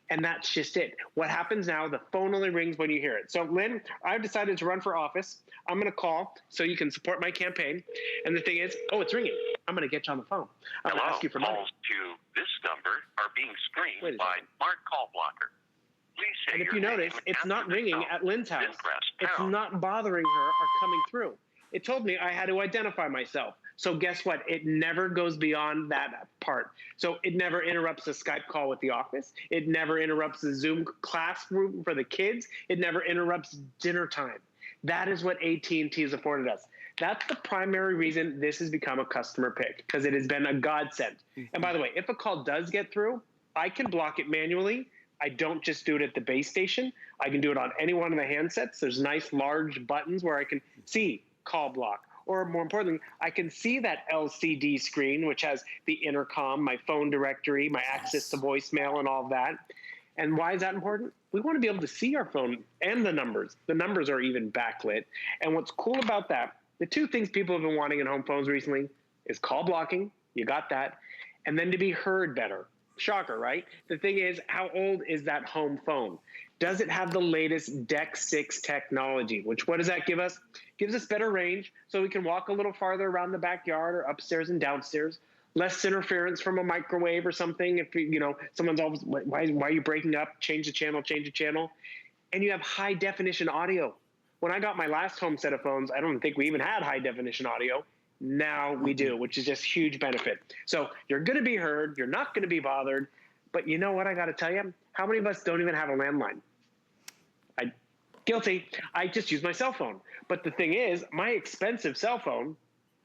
And that's just it. What happens now, the phone only rings when you hear it. So, Lynn, I've decided to run for office. I'm going to call so you can support my campaign. And the thing is, oh, it's ringing. I'm going to get you on the phone. I'm going to ask you for money. Calls to this number are being screened by Smart Call Blocker. Please say and if your you name notice, it's not ringing tone, at Lynn's house. then press It's pound. not bothering her or coming through. It told me I had to identify myself. So guess what? It never goes beyond that part. So it never interrupts a Skype call with the office. It never interrupts the Zoom classroom for the kids. It never interrupts dinner time. That is what AT&T has afforded us. That's the primary reason this has become a customer pick, because it has been a godsend. And by the way, if a call does get through, I can block it manually. I don't just do it at the base station. I can do it on any one of the handsets. There's nice large buttons where I can see call block. Or more importantly, I can see that LCD screen, which has the intercom, my phone directory, my access to voicemail and all of that. And why is that important? We want to be able to see our phone and the numbers. The numbers are even backlit. And what's cool about that, the two things people have been wanting in home phones recently is call blocking. You got that. And then to be heard better. Shocker, right? The thing is, how old is that home phone? Does it have the latest DEC 6 technology? Which, what does that give us? Gives us better range, so we can walk a little farther around the backyard or upstairs and downstairs. Less interference from a microwave or something. If someone's always, why are you breaking up? Change the channel. And you have high definition audio. When I got my last home set of phones, I don't think we even had high definition audio. Now we do, which is just huge benefit. So you're going to be heard. You're not going to be bothered. But you know what I got to tell you? How many of us don't even have a landline? Guilty. I just use my cell phone. But the thing is, my expensive cell phone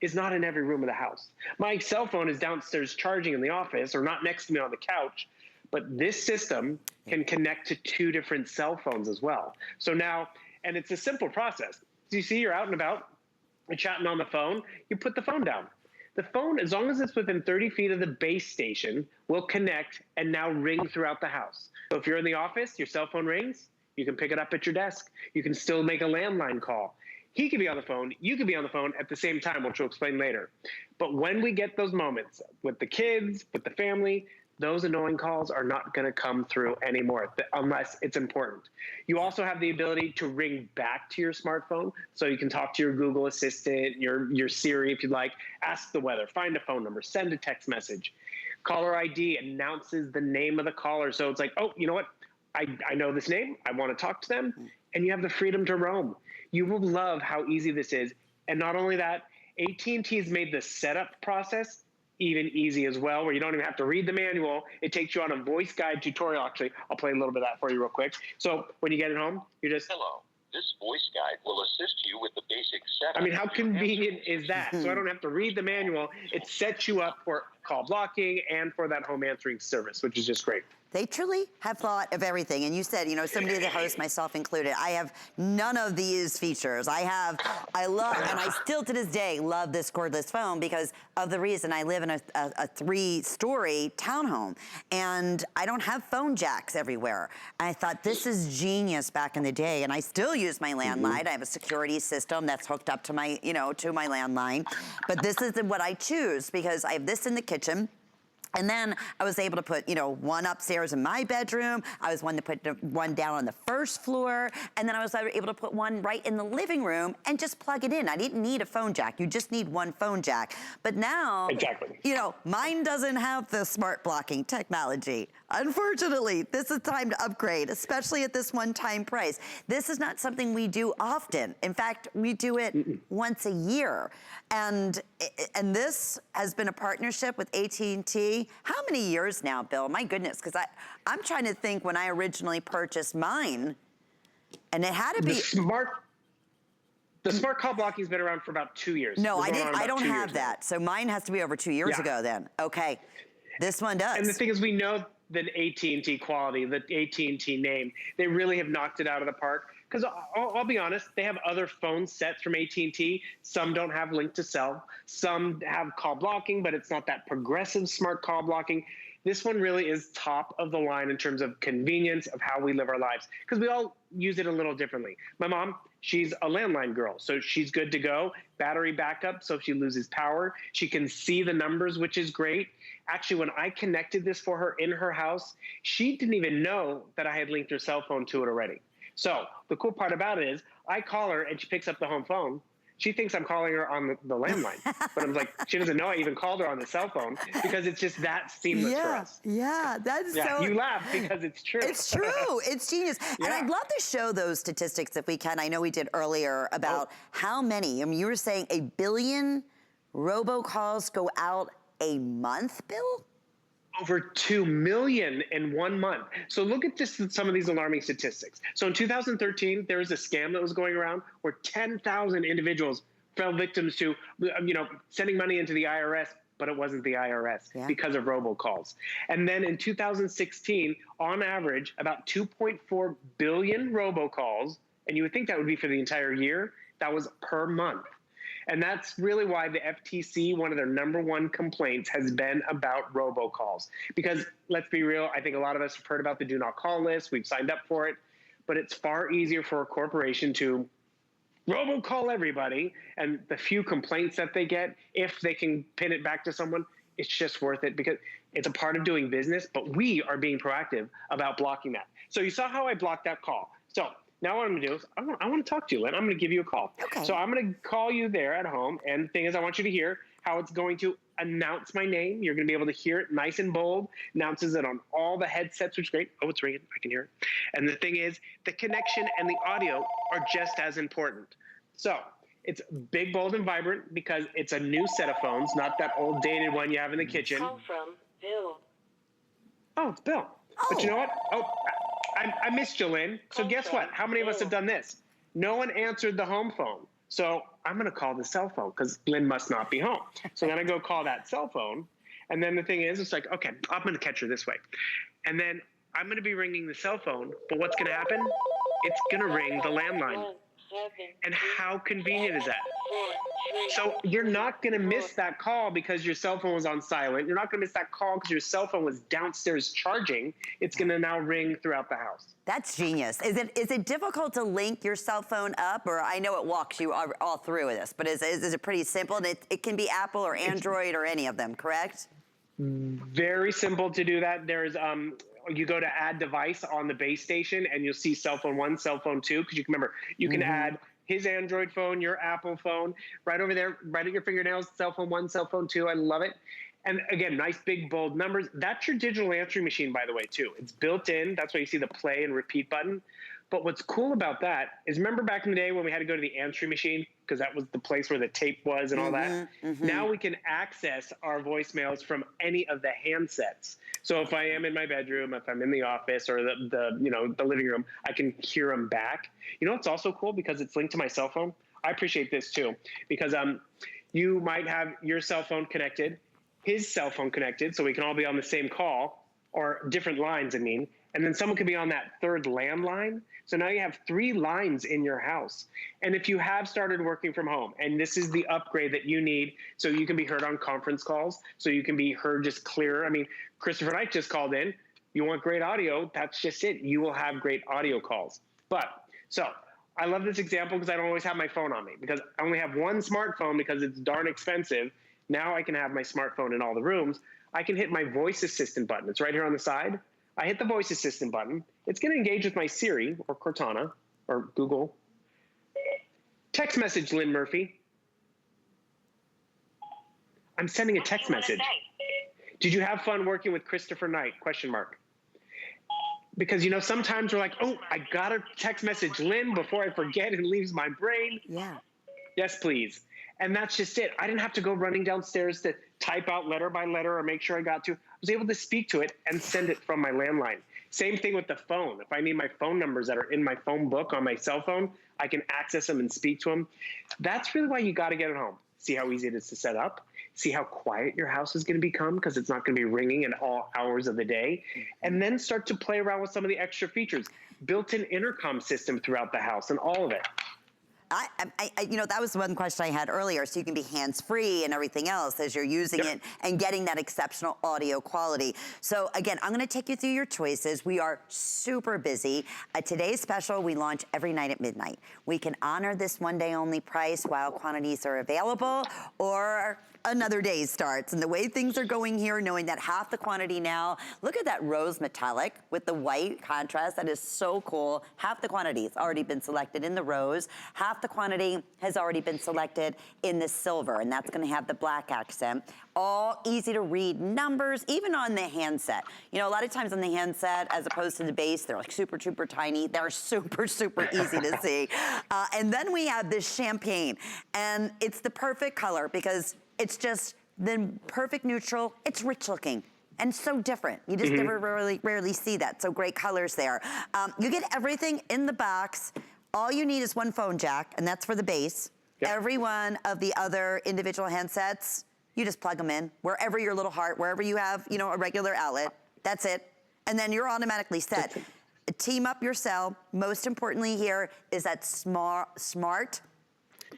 is not in every room of the house. My cell phone is downstairs charging in the office or not next to me on the couch. But this system can connect to 2 different cell phones as well. So now, and it's a simple process. So you see you're out and about, you're chatting on the phone, you put the phone down. The phone, as long as it's within 30 feet of the base station, will connect and now ring throughout the house. So if you're in the office, your cell phone rings, you can pick it up at your desk. You can still make a landline call. He could be on the phone, you could be on the phone at the same time, which we'll explain later. But when we get those moments with the kids, with the family, those annoying calls are not going to come through anymore unless it's important. You also have the ability to ring back to your smartphone, so you can talk to your Google Assistant, your Siri if you'd like, ask the weather, find a phone number, send a text message. Caller ID announces the name of the caller, so it's like, oh, you know what? I know this name, I want to talk to them, and you have the freedom to roam. You will love how easy this is. And not only that, AT&T has made the setup process even easy as well, where you don't even have to read the manual. It takes you on a voice guide tutorial. Actually, I'll play a little bit of that for you real quick. So when you get it home, you just... Hello. This voice guide will assist you with the basic setup. I mean, how convenient is that? So I don't have to read the manual. It sets you up for call blocking and for that home answering service, which is just great. They truly have thought of everything. And you said, you know, somebody of the host, myself included, I have none of these features. I love, and I still to this day love this cordless phone because of the reason I live in a 3-story townhome and I don't have phone jacks everywhere. And I thought this is genius back in the day. And I still use my landline. I have a security system that's hooked up to my, you know, to my landline. But this is what I choose because I have this in the kitchen. And then I was able to put, you know, one upstairs in my bedroom. I was one to put one down on the first floor. And then I was able to put one right in the living room and just plug it in. I didn't need a phone jack. You just need one phone jack. But now, you know, mine doesn't have the smart blocking technology. Unfortunately, this is time to upgrade, especially at this one-time price. This is not something we do often. In fact, we do it once a year. And this has been a partnership with AT&T. How many years now, Bill? My goodness, because I'm trying to think when I originally purchased mine, and it had to be... The smart call blocking has been around for about 2 years. No, I don't have that. So mine has to be over 2 years ago then. Okay, this one does. And the thing is, we know the AT&T quality, the AT&T name, they really have knocked it out of the park. Because I'll be honest, they have other phone sets from AT&T. Some don't have link to cell. Some have call blocking, but it's not that progressive smart call blocking. This one really is top of the line in terms of convenience of how we live our lives. Because we all use it a little differently. My mom, she's a landline girl, so she's good to go. Battery backup, so if she loses power, she can see the numbers, which is great. Actually, when I connected this for her in her house, she didn't even know that I had linked her cell phone to it already. So the cool part about it is I call her and she picks up the home phone. She thinks I'm calling her on the landline, but I'm like, she doesn't know I even called her on the cell phone because it's just that seamless for us. Yeah, that's so... You laugh because it's true. It's true. It's genius. And I'd love to show those statistics if we can. I know we did earlier about how many. I mean, you were saying 1 billion robocalls go out a month, Bill? Over 2 million in 1 month. So look at just some of these alarming statistics. So in 2013, there was a scam that was going around where 10,000 individuals fell victims to, you know, sending money into the IRS, but it wasn't the IRS because of robocalls. And then in 2016, on average, about 2.4 billion robocalls, and you would think that would be for the entire year, that was per month. And that's really why the FTC, one of their #1 complaints has been about robocalls. Because let's be real, I think a lot of us have heard about the do not call list. We've signed up for it. But it's far easier for a corporation to robocall everybody. And the few complaints that they get, if they can pin it back to someone, it's just worth it because it's a part of doing business. But we are being proactive about blocking that. So you saw how I blocked that call. So now what I'm going to do is I want to talk to you, Lynn. I'm going to give you a call. Okay. So I'm going to call you there at home. And the thing is, I want you to hear how it's going to announce my name. You're going to be able to hear it nice and bold. Announces it on all the headsets, which is great. Oh, it's ringing. I can hear it. And the thing is, the connection and the audio are just as important. So it's big, bold, and vibrant because it's a new set of phones, not that old dated one you have in the kitchen. Call from Bill. Oh, it's Bill. Oh. But you know what? Oh, I missed you, Lynn. So guess what? How many of us have done this? No one answered the home phone. So I'm going to call the cell phone because Lynn must not be home. So then I go call that cell phone. And then the thing is, it's like, okay, I'm going to catch her this way. And then I'm going to be ringing the cell phone, but what's going to happen? It's going to ring the landline. And how convenient is that? So you're not going to miss that call because your cell phone was on silent. You're not going to miss that call because your cell phone was downstairs charging. It's going to now ring throughout the house. That's genius. Is it difficult to link your cell phone up? Or I know it walks you all through this, but is it pretty simple? And it can be Apple or Android or any of them, correct? Very simple to do that. There's you go to add device on the base station and you'll see cell phone 1, cell phone 2, because you can remember, you can add his Android phone, your Apple phone, right over there, right at your fingernails, cell phone 1, cell phone 2. I love it. And again, nice big bold numbers. That's your digital answering machine, by the way, too. It's built in. That's why you see the play and repeat button. But what's cool about that is, remember back in the day when we had to go to the answering machine because that was the place where the tape was and all that? Now we can access our voicemails from any of the handsets. So if I am in my bedroom, if I'm in the office or the living room, I can hear them back. You know what's also cool? Because it's linked to my cell phone. I appreciate this too, because you might have your cell phone connected, his cell phone connected, so we can all be on the same call, or different lines, I mean, and then someone could be on that third landline. So now you have 3 lines in your house. And if you have started working from home, and this is the upgrade that you need, so you can be heard on conference calls, so you can be heard just clearer. I mean, Christopher Knight just called in. You want great audio, that's just it. You will have great audio calls. So I love this example because I don't always have my phone on me, because I only have one smartphone because it's darn expensive. Now I can have my smartphone in all the rooms. I can hit my voice assistant button. It's right here on the side. I hit the voice assistant button. It's going to engage with my Siri or Cortana or Google. Text message, Lynn Murphy. I'm sending a text message. Did you have fun working with Christopher Knight? ? Because, you know, sometimes we're like, oh, I got a text message, Lynn, before I forget and leaves my brain. Yeah. Yes, please. And that's just it. I didn't have to go running downstairs to type out letter by letter or make sure I got to. I was able to speak to it and send it from my landline. Same thing with the phone. If I need my phone numbers that are in my phone book on my cell phone, I can access them and speak to them. That's really why you got to get it home. See how easy it is to set up. See how quiet your house is going to become, because it's not going to be ringing at all hours of the day. And then start to play around with some of the extra features. Built-in intercom system throughout the house and all of it. You know, that was one question I had earlier. So you can be hands-free and everything else as you're using it and getting that exceptional audio quality. So again, I'm going to take you through your choices. We are super busy. Today's special, we launch every night at midnight. We can honor this one-day only price while quantities are available, or another day starts. And the way things are going here, knowing that half the quantity now, look at that rose metallic with the white contrast. That is so cool. Half the quantity has already been selected in the rose. Half the quantity has already been selected in the silver, and that's going to have the black accent. All easy to read numbers, even on the handset. You know, a lot of times on the handset, as opposed to the base, they're like super, super tiny. They're super, super easy to see. And then we have this champagne, and it's the perfect color because it's just the perfect neutral. It's rich looking and so different. You just never rarely see that. So great colors there. You get everything in the box. All you need is one phone jack, and that's for the base. Every one of the other individual handsets, you just plug them in wherever your little heart, wherever you have, you know, a regular outlet. That's it. And then you're automatically set. Team up your cell. Most importantly here is that smart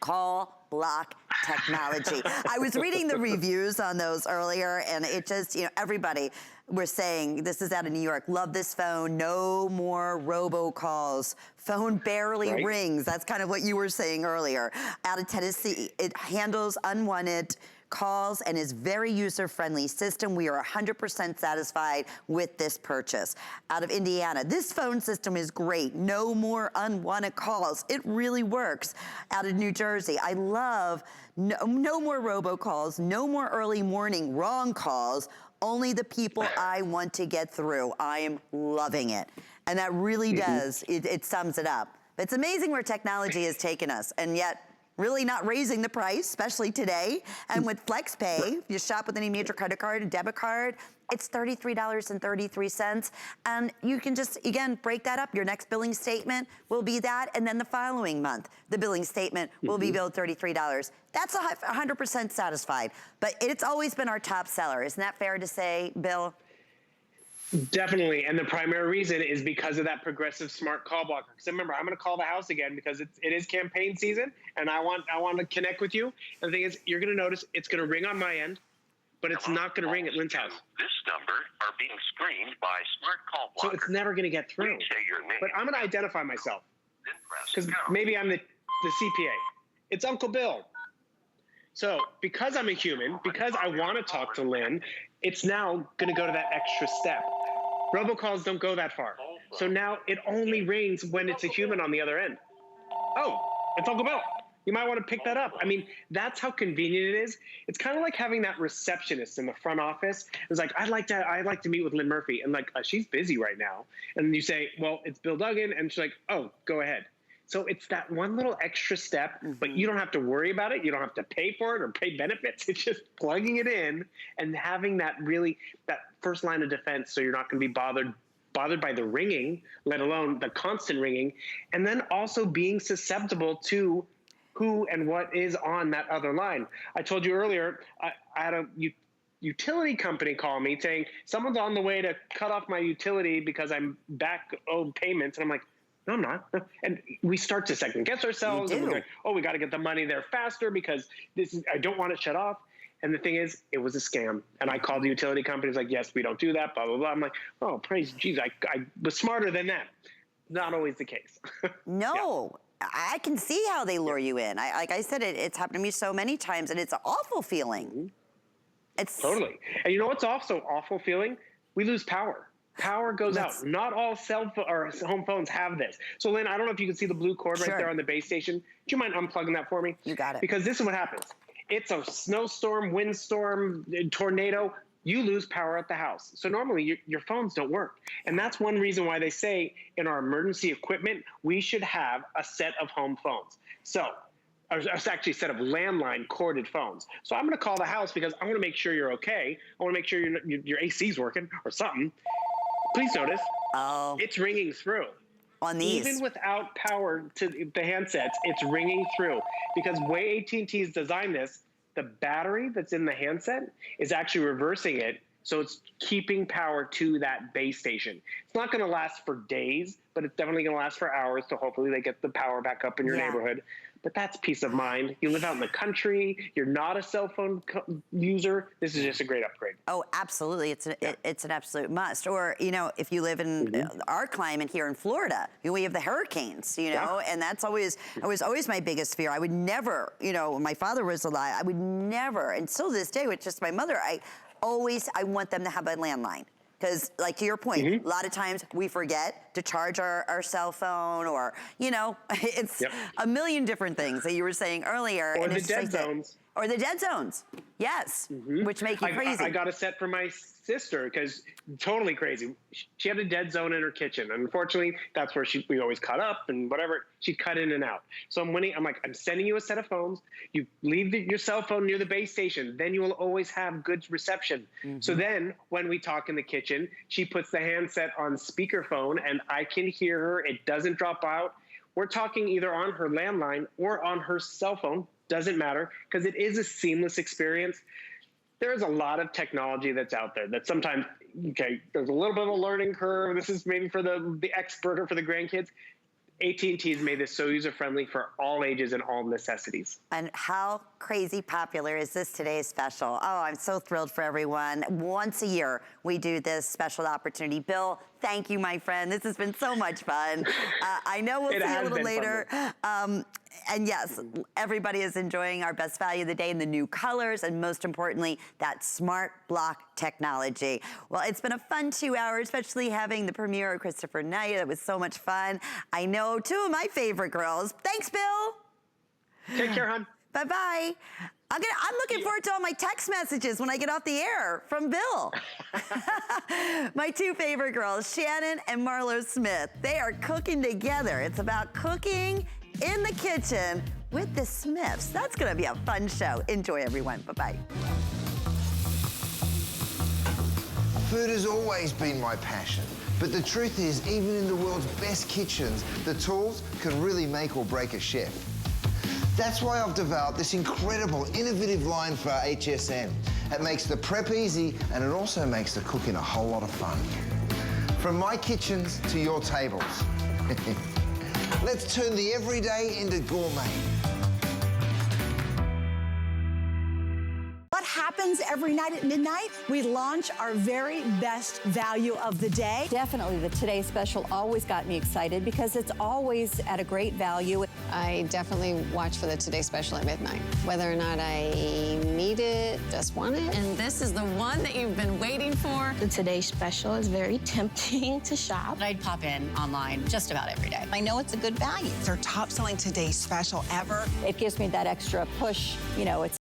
call block technology. I was reading the reviews on those earlier, and it just, you know, everybody was saying, this is out of New York, love this phone, no more robocalls, phone barely rings. That's kind of what you were saying earlier. Out of Tennessee, it handles unwanted calls and is very user-friendly system. We are 100% satisfied with this purchase. Out of Indiana, this phone system is great. No more unwanted calls. It really works. Out of New Jersey, I love no more robocalls, no more early morning wrong calls, only the people I want to get through. I am loving it. And that really does, it sums it up. It's amazing where technology has taken us, and yet really not raising the price, especially today. And with FlexPay, if you shop with any major credit card and debit card, it's $33.33. And you can just, again, break that up. Your next billing statement will be that, and then the following month, the billing statement will be billed $33. That's 100% satisfied. But it's always been our top seller. Isn't that fair to say, Bill? Definitely, and the primary reason is because of that progressive smart call blocker. Because remember, I'm going to call the house again because it is campaign season, and I want to connect with you. And the thing is, you're going to notice it's going to ring on my end, but it's not going to ring at Lynn's house. This number are being screened by smart call blocker. So it's never going to get through. Please say your name. But I'm going to identify myself Then press because pound. maybe I'm the CPA. It's Uncle Bill. So because I'm a human, because I want to talk to Lynn, it's now going to go to that extra step. Robocalls don't go that far. So now it only rings when it's a human on the other end. Oh, it's Uncle Bill. You might want to pick that up. I mean, that's how convenient it is. It's kind of like having that receptionist in the front office. It's like, I'd like to meet with Lynn Murphy. And like, she's busy right now. And you say, well, it's Bill Duggan. And she's like, oh, go ahead. So it's that one little extra step, but you don't have to worry about it. You don't have to pay for it or pay benefits. It's just plugging it in and having that first line of defense, so you're not going to be bothered by the ringing, let alone the constant ringing, and then also being susceptible to who and what is on that other line. I told you earlier, I had a utility company call me saying someone's on the way to cut off my utility because I'm back owed payments, and I'm like, no, I'm not. And we start to second guess ourselves. And we're like, oh, we got to get the money there faster because I don't want it shut off. And the thing is, it was a scam. And I called the utility company. It's like, yes, we don't do that, blah, blah, blah. I'm like, oh, praise Jesus. I was smarter than that. Not always the case. No. Yeah. I can see how they lure you in. Like I said, it's happened to me so many times, and it's an awful feeling. It's totally. And you know what's also awful feeling? We lose power. Power goes out. Not all home phones have this. So, Lynn, I don't know if you can see the blue cord right there on the base station. Do you mind unplugging that for me? You got it. Because this is what happens. It's a snowstorm, windstorm, tornado. You lose power at the house. So normally your phones don't work. And that's one reason why they say in our emergency equipment, we should have a set of home phones. So, it's actually a set of landline corded phones. So I'm going to call the house because I want to make sure you're okay. I want to make sure your AC's working or something. Please notice, it's ringing through. On these. Even without power to the handsets, it's ringing through. Because the way AT&T's designed this, the battery that's in the handset is actually reversing it, so it's keeping power to that base station. It's not going to last for days, but it's definitely going to last for hours, so hopefully they get the power back up in your neighborhood. But that's peace of mind. You live out in the country. You're not a cell phone user. This is just a great upgrade. Oh, absolutely. It's an absolute must. Or, you know, if you live in our climate here in Florida, we have the hurricanes, you know, and that's always my biggest fear. I would never, you know, when my father was alive, I would never, and still to this day with just my mother, I want them to have a landline. Because, like, to your point, a lot of times we forget to charge our cell phone, or, you know, it's a million different things that you were saying earlier. Or and the dead zones. Or the dead zones, yes, which make you crazy. I got a set for my sister because totally crazy. She had a dead zone in her kitchen. Unfortunately, that's where we always cut up and whatever. She'd cut in and out. So I'm sending you a set of phones. You leave your cell phone near the base station. Then you will always have good reception. So then when we talk in the kitchen, she puts the handset on speakerphone and I can hear her. It doesn't drop out. We're talking either on her landline or on her cell phone. Doesn't matter, because it is a seamless experience. There's a lot of technology that's out there that sometimes, there's a little bit of a learning curve. This is maybe for the expert or for the grandkids. AT&T has made this so user-friendly for all ages and all necessities. And how crazy popular is this today's special? Oh, I'm so thrilled for everyone. Once a year, we do this special opportunity. Bill, thank you, my friend. This has been so much fun. I know we'll see you a little later. And yes, everybody is enjoying our best value of the day in the new colors, and most importantly, that smart block technology. Well, it's been a fun 2 hours, especially having the premiere of Christopher Knight. It was so much fun. I know two of my favorite girls. Thanks, Bill. Take care, hon. Bye-bye. I'm looking forward to all my text messages when I get off the air from Bill. My two favorite girls, Shannon and Marlo Smith. They are cooking together. It's about cooking in the kitchen with the Smiths. That's gonna be a fun show. Enjoy, everyone. Bye-bye. Food has always been my passion. But the truth is, even in the world's best kitchens, the tools can really make or break a chef. That's why I've developed this incredible, innovative line for HSN. It makes the prep easy, and it also makes the cooking a whole lot of fun. From my kitchens to your tables. Let's turn the everyday into gourmet. What happens every night at midnight? We launch our very best value of the day. Definitely the Today Special always got me excited because it's always at a great value. I definitely watch for the Today Special at midnight. Whether or not I need it, just want it. And this is the one that you've been waiting for. The Today Special is very tempting to shop. I'd pop in online just about every day. I know it's a good value. It's our top selling Today Special ever. It gives me that extra push, you know, it's